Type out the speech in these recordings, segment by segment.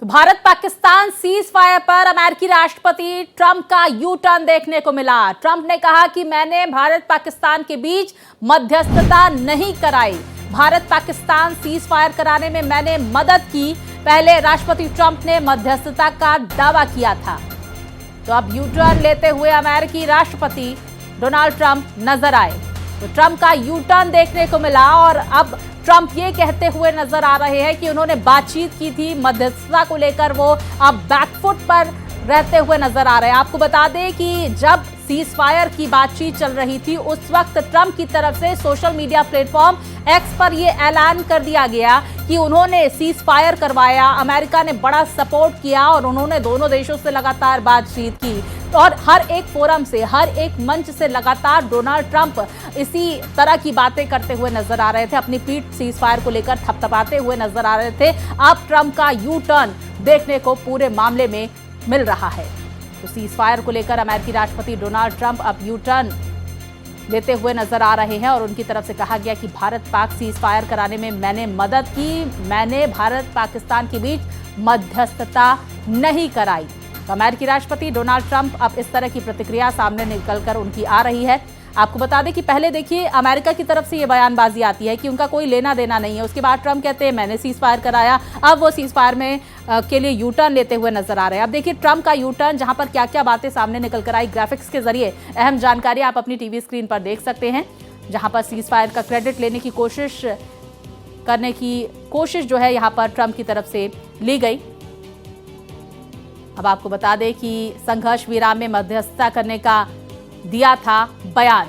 तो Bharat Pakistan cease fire पर अमेरिकी राष्ट्रपति ट्रंप का यू टर्न देखने को मिला। ट्रंप ने कहा कि मैंने भारत पाकिस्तान के बीच मध्यस्थता नहीं कराई, भारत पाकिस्तान सीज फायर कराने में मैंने मदद की। पहले राष्ट्रपति ट्रंप ने मध्यस्थता का दावा किया था। तो अब यू टर्न लेते हुए अमेरिकी राष्ट्रपति डोनाल्ड ट्रंप नजर आए। तो ट्रंप का यू टर्न देखने को मिला और अब ट्रंप ये कहते हुए नजर आ रहे हैं कि उन्होंने बातचीत की थी, मध्यस्थता को लेकर वो अब बैकफुट पर रहते हुए नजर आ रहे हैं। आपको बता दें कि जब सीज फायर की बातचीत चल रही थी उस वक्त ट्रंप की तरफ से सोशल मीडिया प्लेटफॉर्म एक्स पर यह ऐलान कर दिया गया कि उन्होंने सीज फायर करवाया, अमेरिका ने बड़ा सपोर्ट किया और उन्होंने दोनों देशों से लगातार बातचीत की। और हर एक फोरम से, हर एक मंच से लगातार डोनाल्ड ट्रंप इसी तरह की बातें करते हुए नजर आ रहे थे, अपनी पीठ सीज फायर को लेकर थपथपाते हुए नजर आ रहे थे। अब ट्रंप का यू टर्न देखने को पूरे मामले में मिल रहा है। तो सीज फायर को लेकर अमेरिकी राष्ट्रपति डोनाल्ड ट्रंप अब यू टर्न लेते हुए नजर आ रहे हैं और उनकी तरफ से कहा गया कि भारत पाक सीज फायर कराने में मैंने मदद की, मैंने भारत पाकिस्तान के बीच मध्यस्थता नहीं कराई। तो अमेरिकी राष्ट्रपति डोनाल्ड ट्रंप अब इस तरह की प्रतिक्रिया सामने निकलकर उनकी आ रही है। आपको बता दें कि पहले देखिए अमेरिका की तरफ से ये बयानबाजी आती है कि उनका कोई लेना देना नहीं है, उसके बाद ट्रंप कहते हैं मैंने सीज फायर कराया। अब वो सीज फायर में के लिए यू टर्न लेते हुए नजर आ रहे हैं। अब देखिए ट्रंप का यू टर्न, जहां पर क्या क्या बातें सामने निकल कर आई, ग्राफिक्स के जरिए अहम जानकारी आप अपनी टीवी स्क्रीन पर देख सकते हैं, जहां पर सीज फायर का क्रेडिट लेने की कोशिश जो है यहाँ पर ट्रंप की तरफ से ली गई। अब आपको बता दें कि संघर्ष विराम में मध्यस्थता करने का दिया था बयान।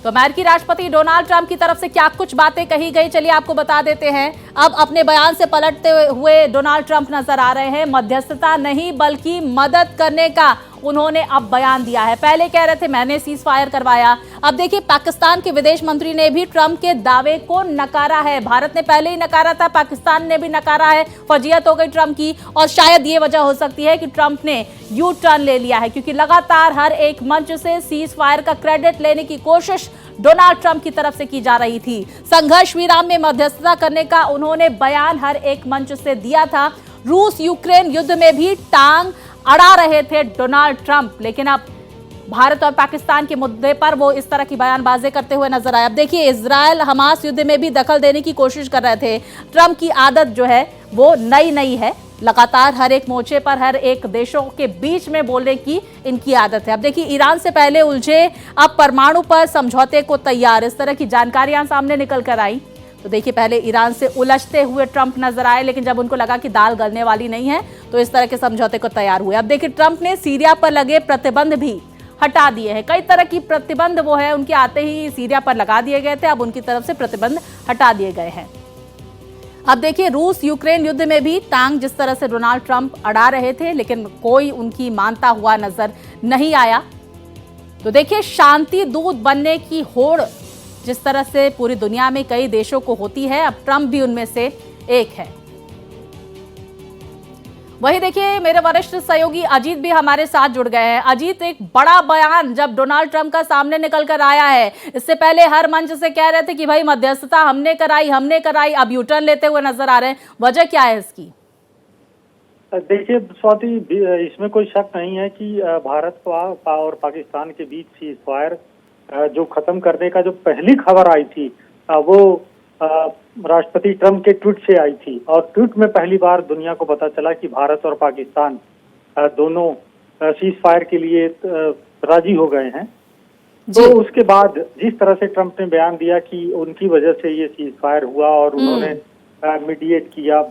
तो अमेरिकी राष्ट्रपति डोनाल्ड ट्रंप की तरफ से क्या कुछ बातें कही गई, चलिए आपको बता देते हैं। अब अपने बयान से पलटते हुए डोनाल्ड ट्रंप नजर आ रहे हैं। मध्यस्थता नहीं बल्कि मदद करने का उन्होंने अब बयान दिया है। पहले कह रहे थे मैंने सीज फायर करवाया, अब देखिए पाकिस्तान के विदेश मंत्री ने भी ट्रंप के दावे को नकारा है। भारत ने पहले ही नकारा था, पाकिस्तान ने भी नकारा है। फजीहत हो गई ट्रंप की और शायद ये वजह हो सकती है कि ट्रंप ने यू टर्न ले लिया है, क्योंकि लगातार हर एक मंच से सीज फायर का क्रेडिट लेने की कोशिश डोनाल्ड ट्रंप की तरफ से की जा रही थी। संघर्ष विराम में मध्यस्थता करने का उन्होंने बयान हर एक मंच से दिया था। रूस यूक्रेन युद्ध में भी टांग अड़ा रहे थे डोनाल्ड ट्रंप, लेकिन अब भारत और पाकिस्तान के मुद्दे पर वो इस तरह की बयानबाजी करते हुए नजर आए। अब देखिए इजराइल हमास युद्ध में भी दखल देने की कोशिश कर रहे थे। ट्रंप की आदत जो है वो नई है, लगातार हर एक मोर्चे पर हर एक देशों के बीच में बोलने की इनकी आदत है। अब देखिए ईरान से पहले उलझे, अब परमाणु पर समझौते को तैयार, इस तरह की जानकारियां सामने निकल कर आई। तो देखिए पहले ईरान से उलझते हुए ट्रंप नजर आए, लेकिन जब उनको लगा कि दाल गलने वाली नहीं है तो इस तरह के समझौते को तैयार हुए। अब देखिए ट्रंप ने सीरिया पर लगे प्रतिबंध भी हटा दिए हैं। कई तरह की प्रतिबंध वो है उनके आते ही सीरिया पर लगा दिए गए थे, अब उनकी तरफ से प्रतिबंध हटा दिए गए हैं। अब देखिए रूस यूक्रेन युद्ध में भी टांग जिस तरह से डोनाल्ड ट्रंप अड़ा रहे थे, लेकिन कोई उनकी मानता हुआ नजर नहीं आया। तो देखिए शांति दूत बनने की होड़ जिस तरह से पूरी दुनिया में कई देशों को होती है, अब ट्रंप भी उनमें से एक है। वही देखिए मेरे वरिष्ठ सहयोगी अजीत भी हमारे साथ जुड़ गए हैं। अजीत, एक बड़ा बयान जब डोनाल्ड ट्रंप का सामने निकल कर आया है, इससे पहले हर मंच से कह रहे थे कि भाई मध्यस्थता हमने कराई, अब यू टर्न लेते हुए नजर आ रहे हैं, वजह क्या है इसकी? देखिए स्वाति, इसमें कोई शक नहीं है कि भारत और पाकिस्तान के बीच सीज फायर जो खत्म करने का जो पहली खबर आई थी वो राष्ट्रपति ट्रंप के ट्वीट से आई थी, और ट्वीट में पहली बार दुनिया को पता चला कि भारत और पाकिस्तान दोनों सीज फायर के लिए राजी हो गए हैं। तो उसके बाद जिस तरह से ट्रंप ने बयान दिया कि उनकी वजह से ये सीज फायर हुआ और उन्होंने मीडिएट किया,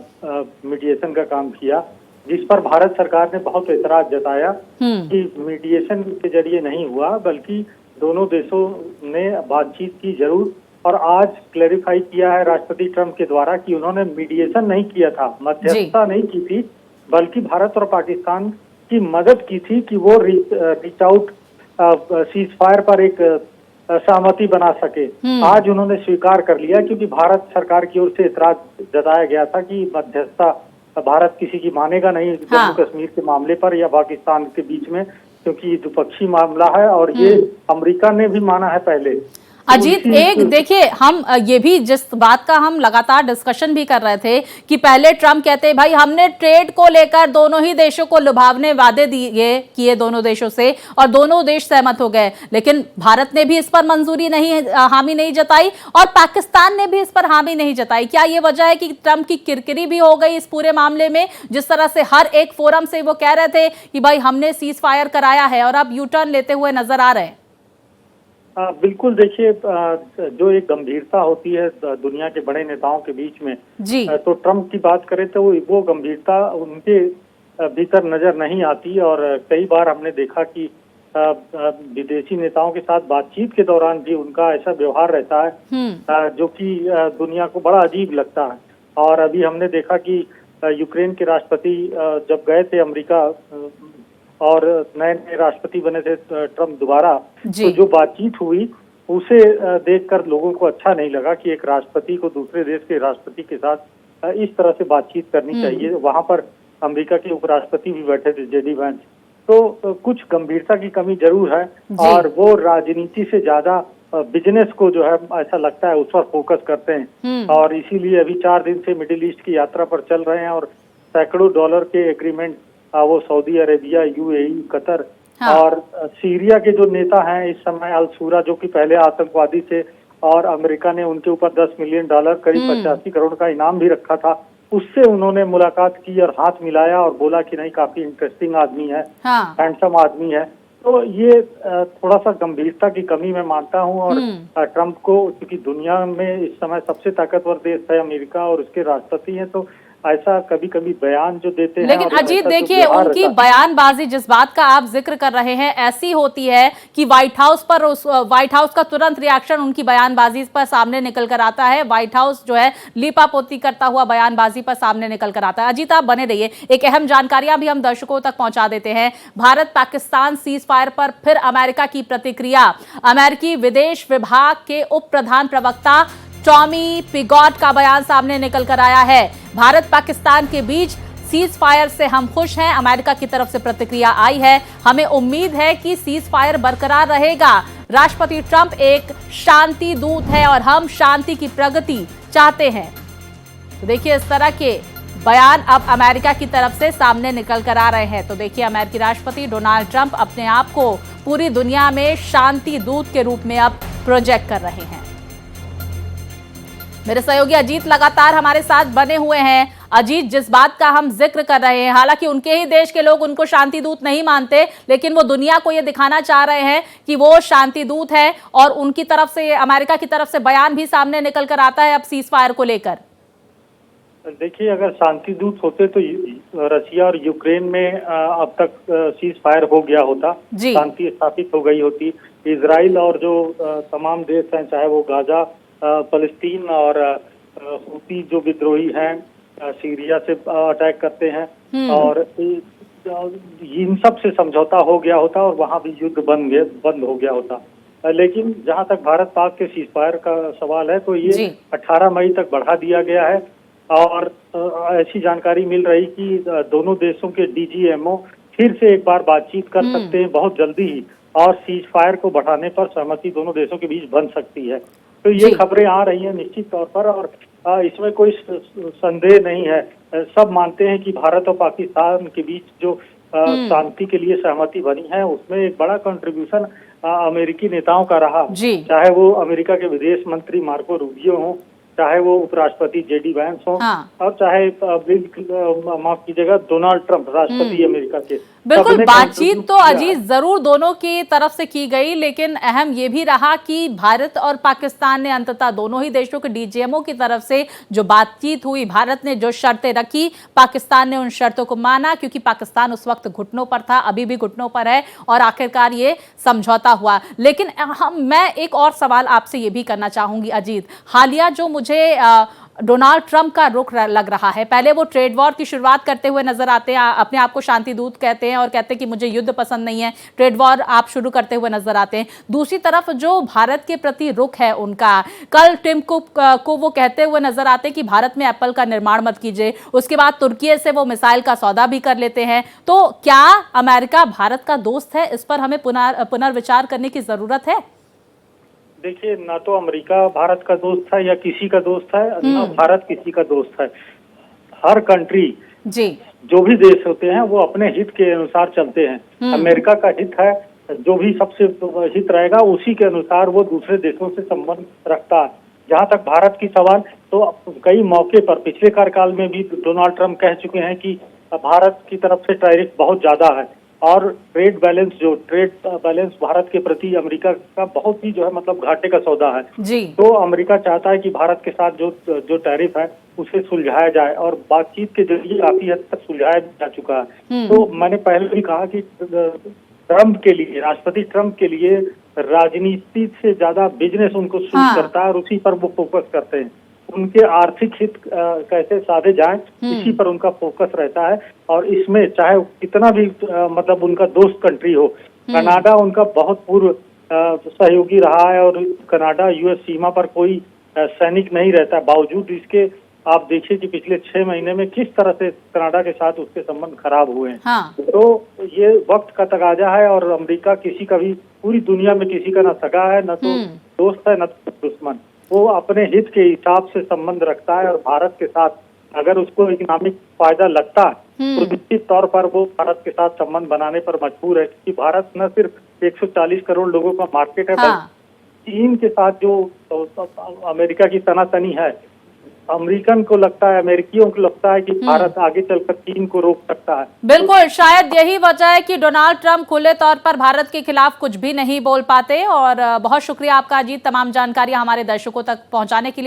मीडिएशन का काम किया, जिस पर भारत सरकार ने बहुत एतराज जताया कि मीडिएशन के जरिए नहीं हुआ बल्कि दोनों देशों ने बातचीत की जरूर, और आज क्लैरिफाई किया है राष्ट्रपति ट्रंप के द्वारा कि उन्होंने मीडिएशन नहीं किया था, मध्यस्थता नहीं की थी, बल्कि भारत और पाकिस्तान की मदद की थी कि वो रीच आउट सीज फायर पर एक सहमति बना सके। आज उन्होंने स्वीकार कर लिया, क्योंकि भारत सरकार की ओर से एतराज जताया गया था कि मध्यस्थता भारत किसी की मानेगा नहीं जम्मू कश्मीर के मामले पर या पाकिस्तान के बीच में, क्योंकि ये द्विपक्षीय मामला है और ये अमेरिका ने भी माना है पहले। अजीत, एक देखिए, हम ये भी जिस बात का हम लगातार डिस्कशन भी कर रहे थे कि पहले ट्रम्प कहते भाई हमने ट्रेड को लेकर दोनों ही देशों को लुभावने वादे दिए किए दोनों देशों से और दोनों देश सहमत हो गए, लेकिन भारत ने भी इस पर मंजूरी नहीं, हामी नहीं जताई और पाकिस्तान ने भी इस पर हामी नहीं जताई। क्या ये वजह है कि ट्रम्प की किरकिरी भी हो गई इस पूरे मामले में, जिस तरह से हर एक फोरम से वो कह रहे थे कि भाई हमने सीज फायर कराया है और अब यू टर्न लेते हुए नजर आ रहे हैं? बिल्कुल, देखिए, जो एक गंभीरता होती है दुनिया के बड़े नेताओं के बीच में जी, तो ट्रम्प की बात करें तो वो गंभीरता उनके भीतर नजर नहीं आती। और कई बार हमने देखा कि विदेशी नेताओं के साथ बातचीत के दौरान भी उनका ऐसा व्यवहार रहता है जो कि दुनिया को बड़ा अजीब लगता है। और अभी हमने देखा कि यूक्रेन के राष्ट्रपति जब गए थे अमेरिका और नए नए राष्ट्रपति बने थे ट्रम्प दोबारा, तो जो बातचीत हुई उसे देखकर लोगों को अच्छा नहीं लगा कि एक राष्ट्रपति को दूसरे देश के राष्ट्रपति के साथ इस तरह से बातचीत करनी चाहिए। वहां पर अमेरिका के उपराष्ट्रपति भी बैठे थे, जेडी वेंस। तो कुछ गंभीरता की कमी जरूर है और वो राजनीति से ज्यादा बिजनेस को जो है ऐसा लगता है उस पर फोकस करते हैं। और इसीलिए अभी 4 दिन से मिडिल ईस्ट की यात्रा पर चल रहे हैं और सैकड़ों डॉलर के एग्रीमेंट वो सऊदी अरेबिया, यूएई, कतर और सीरिया के जो नेता हैं इस समय, अल शूरा जो कि पहले आतंकवादी थे और अमेरिका ने उनके ऊपर $10 मिलियन करीब 85 करोड़ का इनाम भी रखा था, उससे उन्होंने मुलाकात की और हाथ मिलाया और बोला कि नहीं, काफी इंटरेस्टिंग आदमी है, हैंडसम आदमी है। तो ये थोड़ा सा गंभीरता की कमी मैं मानता हूं। और ट्रम्प को, क्योंकि दुनिया में इस समय सबसे ताकतवर देश है अमेरिका और उसके राष्ट्रपति हैं, तो ऐसा कभी कभी बयान जो देते हैं। लेकिन अजीत देखिए, उनकी बयानबाजी जिस बात का आप जिक्र कर रहे हैं ऐसी होती है कि व्हाइट हाउस का तुरंत रिएक्शन उनकी बयानबाजी पर सामने निकल कर आता है। व्हाइट हाउस जो है लीपापोती करता हुआ बयानबाजी पर सामने निकल कर आता है। अजीत, आप बने रहिए, एक अहम जानकारियां भी हम दर्शकों तक पहुंचा देते हैं। भारत पाकिस्तान सीज फायर पर फिर अमेरिका की प्रतिक्रिया। अमेरिकी विदेश विभाग के उप प्रधान प्रवक्ता टॉमी पिगॉट का बयान सामने निकल कर आया है। भारत पाकिस्तान के बीच सीज फायर से हम खुश हैं, अमेरिका की तरफ से प्रतिक्रिया आई है। हमें उम्मीद है कि सीज फायर बरकरार रहेगा। राष्ट्रपति ट्रंप एक शांति दूत है और हम शांति की प्रगति चाहते हैं। तो देखिए, इस तरह के बयान अब अमेरिका की तरफ से सामने निकल कर आ रहे हैं। तो देखिए, अमेरिकी राष्ट्रपति डोनाल्ड ट्रंप अपने आप को पूरी दुनिया में शांति दूत के रूप में अब प्रोजेक्ट कर रहे हैं। मेरे सहयोगी अजीत लगातार हमारे साथ बने हुए हैं। अजीत, जिस बात का हम जिक्र कर रहे हैं, हालांकि उनके ही देश के लोग उनको शांति दूत नहीं मानते, लेकिन वो दुनिया को ये दिखाना चाह रहे हैं कि वो शांति दूत है और उनकी तरफ से, अमेरिका की तरफ से बयान भी सामने निकल कर आता है अब सीज फायर को लेकर। देखिए, अगर शांति दूत होते तो रशिया और यूक्रेन में अब तक सीज फायर हो गया होता, शांति स्थापित हो गई होती। इजराइल और जो तमाम देश हैं, चाहे वो गाजा, फलस्तीन और हूती जो विद्रोही हैं सीरिया से अटैक करते हैं, और इन सब से समझौता हो गया होता और वहां भी युद्ध बंद हो गया होता। लेकिन जहां तक भारत पाक के सीज फायर का सवाल है, तो ये 18 मई तक बढ़ा दिया गया है। और ऐसी जानकारी मिल रही कि दोनों देशों के डीजीएमओ फिर से एक बार बातचीत कर सकते हैं बहुत जल्दी ही, और सीज फायर को बढ़ाने पर सहमति दोनों देशों के बीच बन सकती है। तो ये खबरें आ रही हैं निश्चित तौर पर, और इसमें कोई संदेह नहीं है। सब मानते हैं कि भारत और पाकिस्तान के बीच जो शांति के लिए सहमति बनी है, उसमें एक बड़ा कंट्रीब्यूशन अमेरिकी नेताओं का रहा, चाहे वो अमेरिका के विदेश मंत्री मार्को रूबियो हों, चाहे वो उपराष्ट्रपति जेडी वेंस हो, और चाहे माफ कीजिएगा डोनाल्ड ट्रंप, राष्ट्रपति अमेरिका के। बिल्कुल, बातचीत तो अजीत जरूर दोनों की तरफ से की गई, लेकिन अहम ये भी रहा कि भारत और पाकिस्तान ने अंततः दोनों ही देशों के डीजीएमओ की तरफ से जो बातचीत हुई, भारत ने जो शर्तें रखी, पाकिस्तान ने उन शर्तों को माना, क्योंकि पाकिस्तान उस वक्त घुटनों पर था, अभी भी घुटनों पर है, और आखिरकार ये समझौता हुआ। लेकिन मैं एक और सवाल आपसे ये भी करना चाहूंगी अजीत, हालिया जो मुझे डोनाल्ड ट्रंप का रुख लग रहा है, पहले वो ट्रेड वॉर की शुरुआत करते हुए नजर आते हैं, अपने आप को शांति दूत कहते हैं और कहते हैं कि मुझे युद्ध पसंद नहीं है, ट्रेड वॉर आप शुरू करते हुए नजर आते हैं। दूसरी तरफ जो भारत के प्रति रुख है उनका, कल टिम कुक को वो कहते हुए नजर आते हैं कि भारत में एप्पल का निर्माण मत कीजिए, उसके बाद तुर्की से वो मिसाइल का सौदा भी कर लेते हैं। तो क्या अमेरिका भारत का दोस्त है? इस पर हमें पुनर्विचार करने की जरूरत है। देखिए, ना तो अमेरिका भारत का दोस्त है या किसी का दोस्त है, ना भारत किसी का दोस्त है। हर कंट्री, जी, जो भी देश होते हैं वो अपने हित के अनुसार चलते हैं। अमेरिका का हित है, जो भी सबसे हित रहेगा उसी के अनुसार वो दूसरे देशों से संबंध रखता है। जहां तक भारत की सवाल, तो कई मौके पर पिछले कार्यकाल में भी डोनाल्ड ट्रंप कह चुके हैं कि भारत की तरफ से टैरिफ बहुत ज्यादा है और ट्रेड बैलेंस भारत के प्रति अमेरिका का बहुत ही जो है मतलब घाटे का सौदा है। जी, तो अमेरिका चाहता है कि भारत के साथ जो टैरिफ है उसे सुलझाया जाए और बातचीत के जरिए काफी हद तक सुलझाया जा चुका है। तो मैंने पहले भी कहा कि ट्रंप के लिए, राष्ट्रपति ट्रंप के लिए राजनीति से ज्यादा बिजनेस उनको सूट करता है और उसी पर वो फोकस करते हैं। उनके आर्थिक हित कैसे साधे जाएं, इसी पर उनका फोकस रहता है। और इसमें चाहे कितना भी मतलब उनका दोस्त कंट्री हो, कनाडा उनका बहुत पूर्व सहयोगी रहा है और कनाडा यूएस सीमा पर कोई सैनिक नहीं रहता। बावजूद इसके आप देखिए कि पिछले 6 महीने में किस तरह से कनाडा के साथ उसके संबंध खराब हुए हैं। हाँ। तो ये वक्त का तकाजा है और अमेरिका किसी का भी, पूरी दुनिया में किसी का ना सगा है, न तो दोस्त है, न तो दुश्मन। वो अपने हित के हिसाब से संबंध रखता है और भारत के साथ अगर उसको इकोनॉमिक फायदा लगता है तो निश्चित तौर पर वो भारत के साथ संबंध बनाने पर मजबूर है, क्योंकि भारत न सिर्फ 140 करोड़ लोगों का मार्केट है, बल्कि चीन के साथ जो अमेरिका की तनातनी है, अमेरिकन को लगता है, अमेरिकियों को लगता है कि भारत आगे चलकर चीन को रोक सकता है। बिल्कुल, शायद यही वजह है कि डोनाल्ड ट्रंप खुले तौर पर भारत के खिलाफ कुछ भी नहीं बोल पाते। और बहुत शुक्रिया आपका अजीत, तमाम जानकारियां हमारे दर्शकों तक पहुंचाने के लिए।